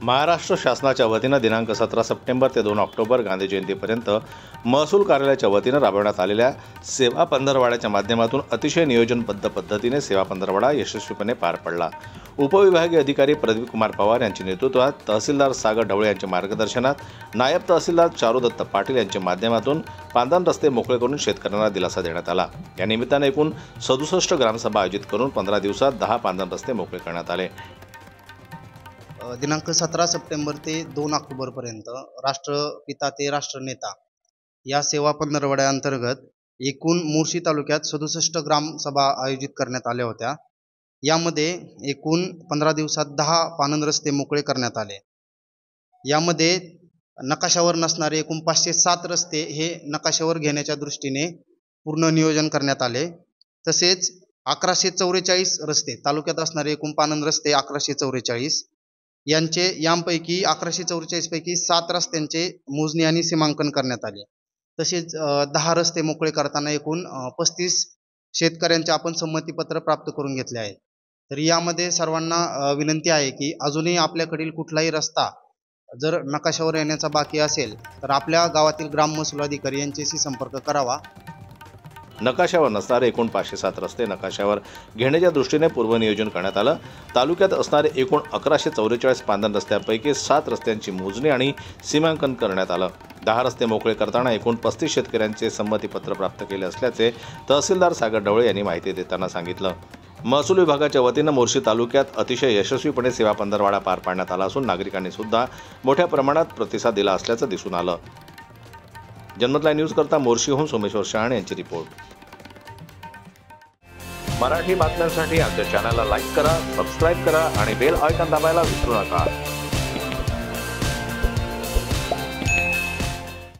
महाराष्ट्र शासनाच्या वतीनं दिनांक 17 सप्टेंबर ते 2 ऑक्टोबर गांधी जयंतीपर्यंत महसूल कार्यालयाच्या वतीनं राबवण्यात आलेल्या सेवा पंधरवड्याच्या माध्यमातून अतिशय नियोजनबद्ध पद्धतीने सेवा पंधरवडा यशस्वीपणे पार पडला। उपविभागीय अधिकारी प्रदीप कुमार पवार यांच्या नेतृत्वात तहसीलदार सागर ढवळे यांच्या मार्गदर्शनात नायब तहसीलदार चारुदत्त पाटील यांच्या माध्यमातून पांदन रस्ते मोकळे करून शेतकऱ्यांना दिलासा देण्यात आला। या निमित्ताने एकूण 67 ग्रामसभा आयोजित करून 15 दिवसात 10 पांदन रस्ते मोकळे करण्यात आले। दिनांक 17 सप्टेंबर ते 2 ऑक्टोबरपर्यंत राष्ट्रपिता ते राष्ट्रनेता या सेवा पंधरवड्याअंतर्गत एकूण मोर्शी तालुक्यात 67 ग्रामसभा आयोजित करण्यात आल्या होत्या। यामध्ये एकूण 15 दिवसात 10 पानंद रस्ते मोकळे करण्यात आले। यामध्ये नकाशावर नसणारे एकूण 507 रस्ते हे नकाशावर घेण्याच्या दृष्टीने पूर्ण नियोजन करण्यात आले। तसेच 1144 रस्ते तालुक्यात असणारे एकूण पानंद रस्ते 1144 यांपैकी 1144 पैकी 7 रस्त्यांचे मोजणी आणि सीमांकन करण्यात आले। तसेच 10 रस्ते मोकळे करताना एकूण 35 शेतकऱ्यांचे आपण संमतीपत्र प्राप्त करून घेतले आहे। तर यामध्ये सर्वांना विनंती आहे की अजूनही आपल्याकडील कुठलाही रस्ता जर नकाशावर येण्याचा बाकी असेल तर आपल्या गावातील ग्राम महसूल अधिकारी यांच्याशी संपर्क करावा। नकाशावर नसणारे एकूण 507 रस्ते नकाशावर घेण्याच्या दृष्टीने पूर्वनियोजन करण्यात आलं। तालुक्यात असणारे एकूण 1144 पांदन रस्त्यांपैकी 7 रस्त्यांची मोजणी आणि सीमांकन करण्यात आलं। 10 रस्ते मोकळे करताना एकूण 35 शेतकऱ्यांचे संमतीपत्र प्राप्त केले असल्याचे तहसीलदार सागर ढवळे यांनी माहिती देताना सांगितलं। महसूल विभागाच्या वतीनं मोर्शी तालुक्यात अतिशय यशस्वीपणे सेवा पंधरवडा पार पाडण्यात आला असून नागरिकांनी सुद्धा मोठ्या प्रमाणात प्रतिसाद दिला असल्याचं दिसून आलं। जनमत लाईव्ह न्यूज करता मोर्शीहून सोमेश्वर शहाणे यांची रिपोर्ट। मराठी बातम्यांसाठी आमच्या चॅनलला लाईक करा, सबस्क्राईब करा आणि बेल आयकॉन दाबायला विसरू नका।